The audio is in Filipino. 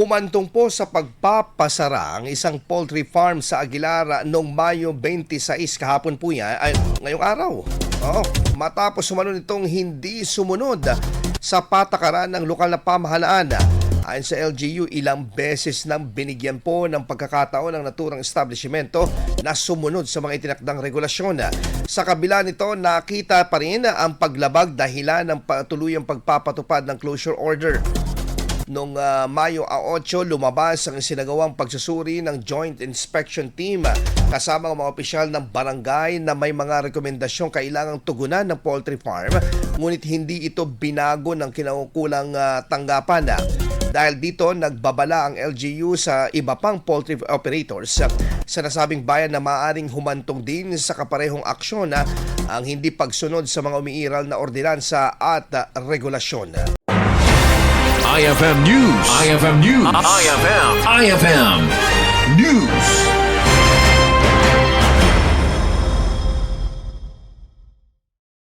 Umantong po sa pagpapasara ang isang poultry farm sa Aguilar noong Mayo 26 kahapon po yan, ay ngayong araw. Matapos umano nitong hindi sumunod sa patakaran ng lokal na pamahalaan. Ayon sa LGU, ilang beses nang binigyan po ng pagkakataon ng naturang establishmento na sumunod sa mga itinakdang regulasyon. Sa kabila nito, nakita pa rin ang paglabag dahilan ng tuluyang pagpapatupad ng closure order. Noong Mayo 8, lumabas ang sinagawang pagsusuri ng Joint Inspection Team kasama ang mga opisyal ng barangay na may mga rekomendasyong kailangang tugunan ng poultry farm, ngunit hindi ito binago ng kinaukulang tanggapan. Dahil dito, nagbabala ang LGU sa iba pang poultry operators sa nasabing bayan na maaaring humantong din sa kaparehong aksyon ang hindi pagsunod sa mga umiiral na ordinansa at regulasyon. IFM News. IFM News. IFM News.